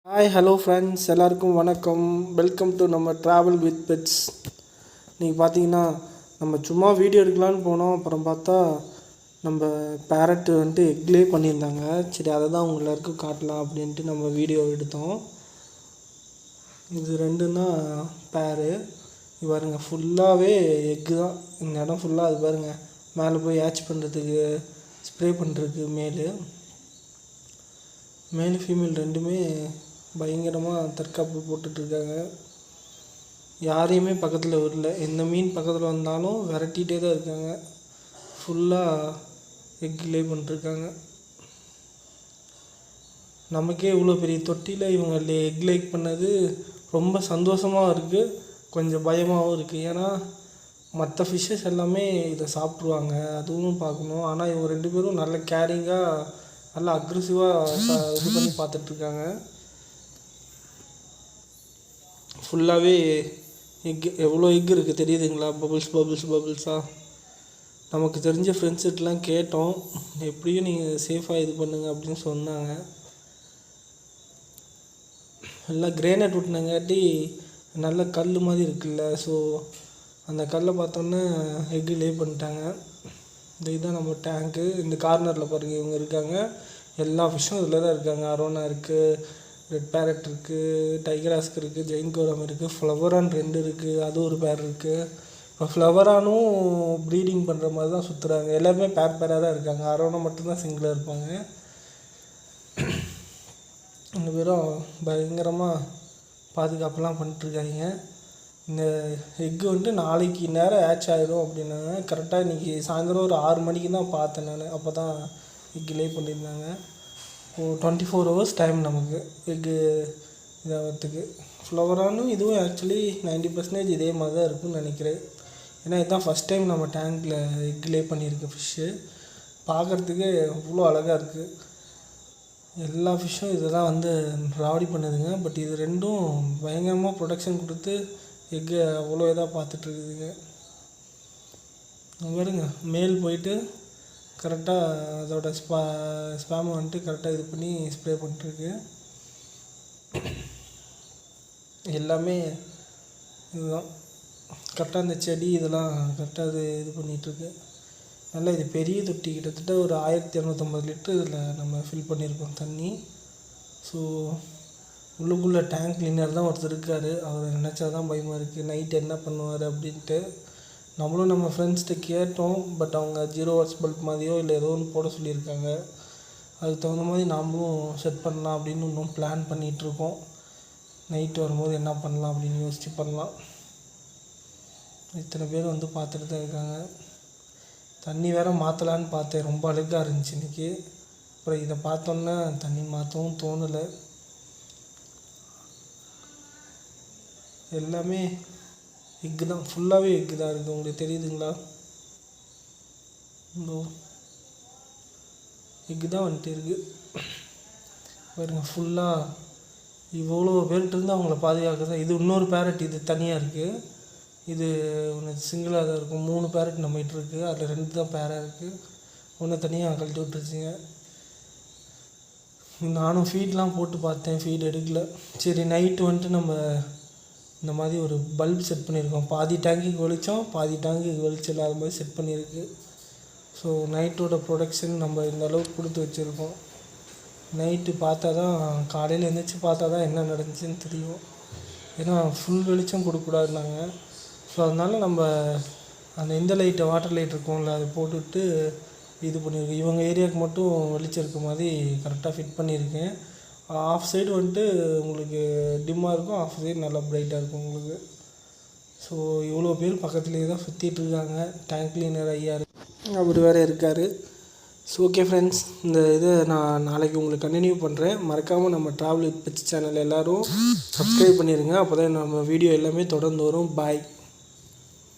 Hi hello friends, எல்லாருக்கும் வணக்கம். Welcome to நம்ம ட்ராவல் வித் பெட்ஸ். நீங்கள் பார்த்தீங்கன்னா நம்ம சும்மா வீடியோ எடுக்கலான்னு போனோம். அப்புறம் பார்த்தா நம்ம பேரட்டு எக்லே பண்ணியிருந்தாங்க. சரி, அதை தான் உங்கள் எல்லாருக்கும் காட்டலாம் அப்படின்ட்டு நம்ம வீடியோ எடுத்தோம். இது ரெண்டும் தான் பேரு. இது பாருங்கள், ஃபுல்லாகவே எக்கு தான். இந்த இடம் ஃபுல்லாக அது பாருங்கள், மேலே போய் ஹேட்ச் பண்ணுறதுக்கு ஸ்ப்ரே பண்ணுறதுக்கு மேல் ஃபீமேல் ரெண்டுமே பயங்கரமாக தற்காப்பு போட்டுட்ருக்காங்க. யாரையுமே பக்கத்தில் விடல. எந்த மீன் பக்கத்தில் வந்தாலும் விரட்டிகிட்டே தான் இருக்காங்க. ஃபுல்லாக எக் லே பண்ணிட்டுருக்காங்க. நமக்கே இவ்வளோ பெரிய தொட்டியில் இவங்க எக் லே பண்ணது ரொம்ப சந்தோஷமாகவும் இருக்குது, கொஞ்சம் பயமாகவும் இருக்குது. ஏன்னா மற்ற ஃபிஷ்ஷஸ் எல்லாமே இதை சாப்பிட்ருவாங்க, அதுவும் பார்க்கணும். ஆனால் இவங்க ரெண்டு பேரும் நல்ல கேரிங்காக நல்லா அக்ரெசிவாக இது பண்ணி பார்த்துட்ருக்காங்க. ஃபுல்லாகவே எக், எவ்வளோ எக் இருக்குது தெரியுதுங்களா? பபுள்ஸாக. நமக்கு தெரிஞ்ச ஃப்ரெண்ட்ஸ்கிட்டலாம் கேட்டோம், எப்படியும் நீங்கள் சேஃபாக இது பண்ணுங்க அப்படின்னு சொன்னாங்க. எல்லாம் கிரேனைட் விட்டுனங்காட்டி நல்ல கல் மாதிரி இருக்குல்ல, ஸோ அந்த கல்லை பார்த்தோன்னே எக்கு லே பண்ணிட்டாங்க. இதுதான் நம்ம டேங்க்கு. இந்த கார்னரில் பாருங்கள், இவங்க இருக்காங்க. எல்லா ஃபிஷ்ஷும் இதில் தான் இருக்காங்க. அரோனா இருக்குது, ரெட் பேரட் இருக்குது, டைகராஸ்க் இருக்குது, ஜெயின் கோரம் இருக்குது, ஃப்ளவரான் 2 இருக்குது, அது ஒரு பேர் இருக்குது. இப்போ ஃப்ளவரானும் ப்ரீடிங் பண்ணுற மாதிரி தான் சுற்றுறாங்க. எல்லாருமே பேராக தான் இருக்காங்க. அரோனா மட்டும்தான் சிங்கிளாக இருப்பாங்க. 2 பேரும் பயங்கரமாக பாதுகாப்பெல்லாம் பண்ணிட்டுருக்காங்க. இந்த எக்கு நாளைக்கு நேரம் ஹேட்ச் ஆகிடும் அப்படின்னாங்க. கரெக்டாக இன்றைக்கி சாயந்தரம் ஒரு 6 மணிக்கு தான் பார்த்தேன் நான். அப்போ தான் எக்கு லே பண்ணியிருந்தாங்க. 24 hours டைம் நமக்கு எக்கு இதாகிறதுக்கு. ஃப்ளவரானும் இதுவும் ஆக்சுவலி 90% இதே மாதிரி தான் இருக்குதுன்னு நினைக்கிறேன். ஏன்னா இதுதான் ஃபஸ்ட் டைம் நம்ம டேங்க்கில் எக் லே பண்ணியிருக்க ஃபிஷ்ஷு. பார்க்குறதுக்கு அவ்வளோ அழகாக இருக்குது. எல்லா ஃபிஷ்ஷும் இதெல்லாம் ராவடி பண்ணுதுங்க. பட் இது ரெண்டும் பயங்கரமாக ப்ரொடக்ஷன் கொடுத்து எக்கு அவ்வளோ இதாக பார்த்துட்ருக்குதுங்க. பாருங்க, மேல் போயிட்டு கரெக்டாக அதோட ஸ்பேமை கரெக்டாக இது பண்ணி ஸ்ப்ரே பண்ணிட்டுருக்கு. எல்லாமே இதுதான் கரெக்டாக. இந்த செடி இதெல்லாம் கரெக்டாக இது பண்ணிகிட்ருக்கு. நல்லா இது பெரிய தொட்டி, கிட்டத்தட்ட ஒரு 1250 லிட்டர் இதில் நம்ம ஃபில் பண்ணியிருக்கோம் தண்ணி. ஸோ உள்ளுக்குள்ளே டேங்க் கிளீனர் தான் ஒருத்தர் இருக்கார். அவரை நினச்சா தான் பயமாக இருக்குது, நைட் என்ன பண்ணுவார் அப்படின்ட்டு. நம்மளும் நம்ம ஃப்ரெண்ட்ஸ்கிட்ட கேட்டோம். பட் அவங்க 0 வாட்ஸ் பல்ப் மாதிரியோ இல்லை ஏதோ ஒன்று போட சொல்லியிருக்காங்க. அதுக்கு தகுந்த மாதிரி நாமளும் செட் பண்ணலாம் அப்படின்னு இன்னும் பிளான் பண்ணிகிட்ருக்கோம். நைட்டு வரும்போது என்ன பண்ணலாம் அப்படின்னு யோசித்து பண்ணலாம். இத்தனை பேர் பார்த்துட்டு தான் இருக்காங்க. தண்ணி வேறு மாற்றலான்னு பார்த்தேன், ரொம்ப அழுக்காக இருந்துச்சு இன்றைக்கி. அப்புறம் இதை பார்த்தோன்னே தண்ணி மாற்றவும் தோணலை. எல்லாமே எக்கு தான், ஃபுல்லாகவே எக்கு தான் இருக்குது. உங்களுக்கு தெரியுதுங்களா? எக்கு தான் இருக்குது பாருங்கள். ஃபுல்லாக இவ்வளோ பேர்கிட்டருந்து அவங்கள பாதுகாக்க தான். இது இன்னொரு பேரட், இது தனியாக இருக்குது. இது ஒன்று சிங்கிளாக தான் இருக்கும். 3 பேரட் நம்மகிட்ட இருக்குது. அதில் 2 தான் பேராக இருக்குது. ஒன்று தனியாக கழட்டி விட்டுருச்சுங்க. நானும் ஃபீட்லாம் போட்டு பார்த்தேன், ஃபீட் எடுக்கல. சரி, நைட்டு நம்ம இந்த மாதிரி ஒரு பல்ப் செட் பண்ணியிருக்கோம். பாதி டேங்குக்கு வெளிச்சம், பாதி டேங்குக்கு வெளிச்சம் இல்லாத மாதிரி செட் பண்ணியிருக்கு. ஸோ நைட்டோட ப்ரொடக்ஷன் நம்ம இந்த அளவுக்கு கொடுத்து வச்சுருக்கோம். நைட்டு பார்த்தா தான், காலையில் எழுந்திரிச்சி பார்த்தா தான் என்ன நடந்துச்சுன்னு தெரியும். ஏன்னா ஃபுல் வெளிச்சம் கொடுக்கக்கூடாதுனாங்க. ஸோ அதனால் நம்ம அந்த இந்த லைட்டை, வாட்டர் லைட் இருக்கும்ல, அதை போட்டுவிட்டு இது பண்ணியிருக்கோம். இவங்க ஏரியாவுக்கு மட்டும் வெளிச்சம் இருக்க மாதிரி கரெக்டாக ஃபிட் பண்ணியிருக்கேன். ஆஃப் சைடு உங்களுக்கு டிம்மாக இருக்கும், ஆஃப் சைடு நல்லா பிரைட்டாக இருக்கும் உங்களுக்கு. ஸோ இவ்வளோ பேர் பக்கத்துலேயே தான் சுற்றிட்டுருக்காங்க. டேங்க் கிளீனர் ஐயா அவர் வேறு இருக்கார். ஸோ ஓகே ஃப்ரெண்ட்ஸ், இந்த இதை நான் நாளைக்கு உங்களுக்கு கண்டினியூ பண்ணுறேன். மறக்காமல் நம்ம ட்ராவல் வித் பெட்ஸ் சேனல் எல்லோரும் சப்ஸ்கிரைப் பண்ணிடுங்க. அப்போ தான் நம்ம வீடியோ எல்லாமே தொடர்ந்து வரும். பாய்.